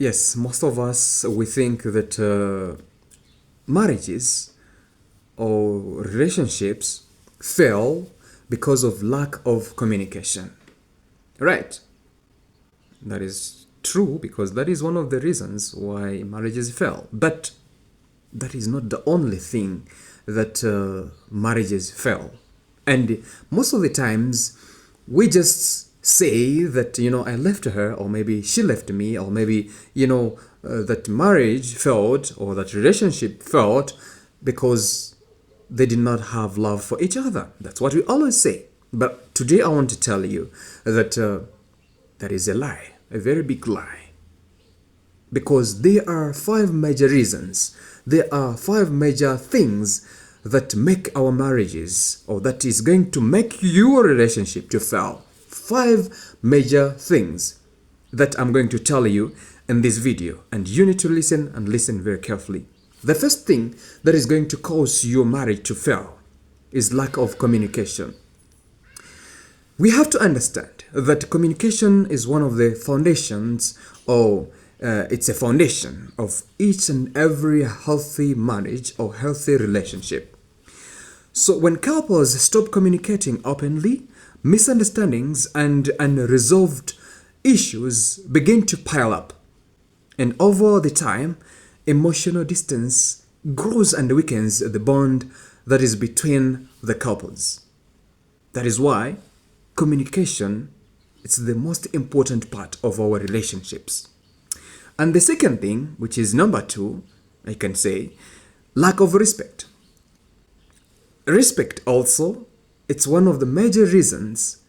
Yes, most of us, we think that marriages or relationships fail because of lack of communication. Right? That is true because that is one of the reasons why marriages fail. But that is not the only thing that marriages fail. And most of the times, we just say that, I left her, or maybe she left me, or maybe, that marriage failed or that relationship failed because they did not have love for each other. That's what we always say. But today I want to tell you that that is a lie, a very big lie. Because there are five major reasons, there are five major things that make our marriages, or that is going to make your relationship to fail. Five major things that I'm going to tell you in this video, and you need to listen and listen very carefully. The first thing that is going to cause your marriage to fail is lack of communication. We have to understand that communication is one of the foundations, or it's a foundation of each and every healthy marriage or healthy relationship. So when couples stop communicating openly, misunderstandings and unresolved issues begin to pile up. And over the time, emotional distance grows and weakens the bond that is between the couples. That is why communication is the most important part of our relationships. And the second thing, which is number two, I can say, lack of respect. Respect also, it's one of the major reasons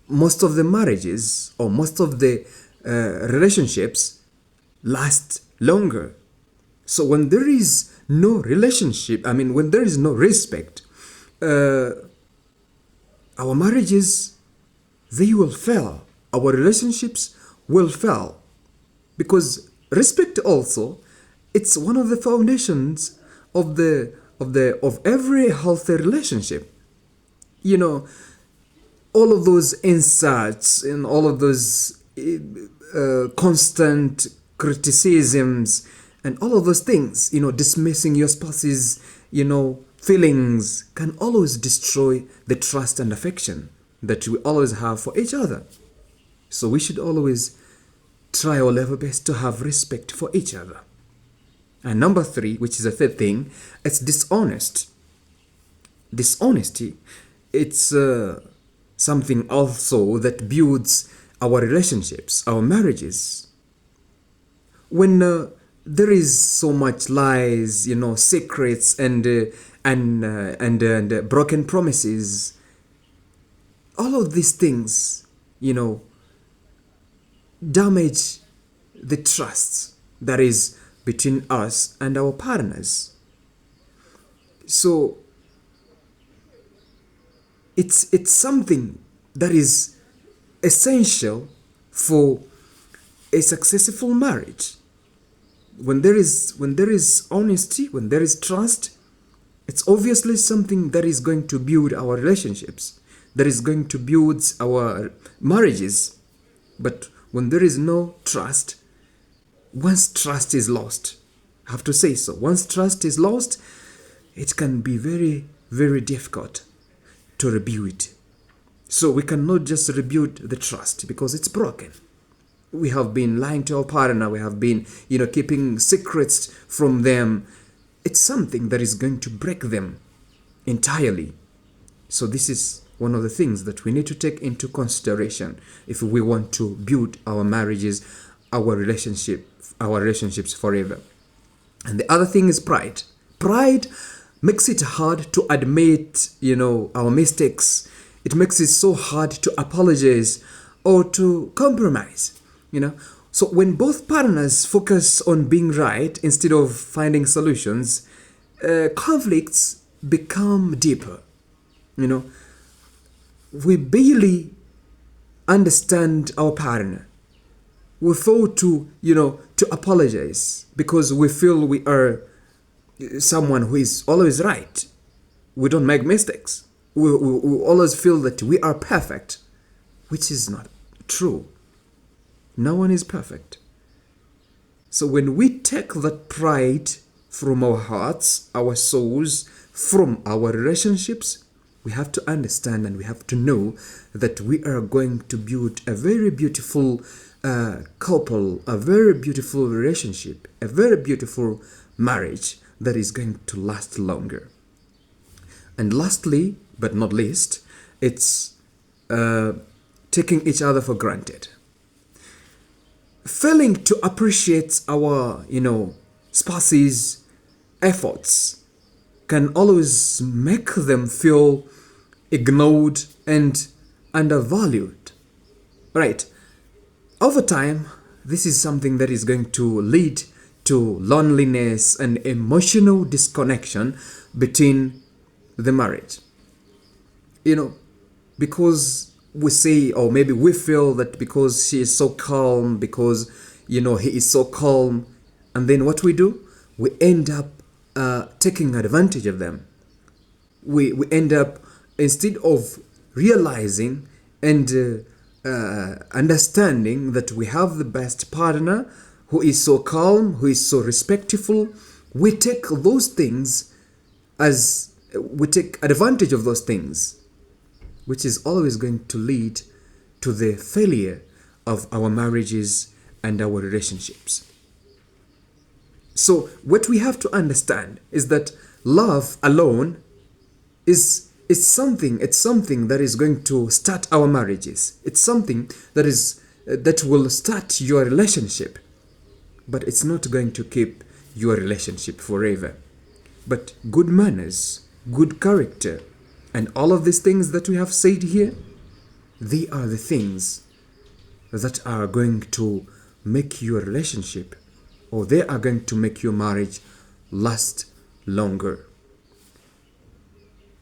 most of the marriages or most of the relationships last longer. So when there is no relationship, when there is no respect, our marriages, they will fail. Our relationships will fail. Because respect also, it's one of the foundations of every healthy relationship. All of those insults and all of those constant criticisms and all of those things, dismissing your spouse's, feelings can always destroy the trust and affection that we always have for each other. So we should always try our level best to have respect for each other. And number three, which is the third thing, it's dishonest. Dishonesty, it's something also that builds our relationships, our marriages. When there is so much lies, secrets and broken promises, all of these things, damage the trust that is between us and our partners. So it's something that is essential for a successful marriage. When there is honesty, when there is trust, it's obviously something that is going to build our relationships, that is going to build our marriages. But when there is no trust, once trust is lost, I have to say so, once trust is lost, it can be very, very difficult to rebuild. So we cannot just rebuild the trust because it's broken. We have been lying to our partner, we have been, keeping secrets from them. It's something that is going to break them entirely. So this is one of the things that we need to take into consideration if we want to build our marriages, our relationships forever. And the other thing is pride. Pride makes it hard to admit, our mistakes. It makes it so hard to apologize or to compromise, So when both partners focus on being right instead of finding solutions, conflicts become deeper, We barely understand our partner. We fail to apologize because we feel we are someone who is always right. We don't make mistakes. We always feel that we are perfect, which is not true. No one is perfect. So when we take that pride from our hearts, our souls, from our relationships, we have to understand and we have to know that we are going to build a very beautiful couple, a very beautiful relationship, a very beautiful marriage that is going to last longer. And lastly, but not least, it's taking each other for granted. Failing to appreciate our, spouse's efforts can always make them feel ignored and undervalued. Right? Over time, this is something that is going to lead to loneliness and emotional disconnection between the marriage. Because we say, or maybe we feel that because she is so calm, because he is so calm, and then what we do, we end up taking advantage of them. We end up, instead of realizing and understanding that we have the best partner who is so calm, who is so respectful, we take those things as we take advantage of those things, which is always going to lead to the failure of our marriages and our relationships. So what we have to understand is that love alone is something. It's something that is going to start our marriages. It's something that will start your relationship, but it's not going to keep your relationship forever. But good manners, good character, and all of these things that we have said here, they are the things that are going to make your relationship, or they are going to make your marriage last longer.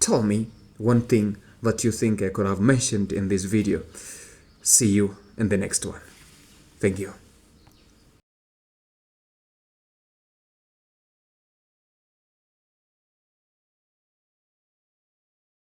Tell me one thing that you think I could have mentioned in this video. See you in the next one. Thank you.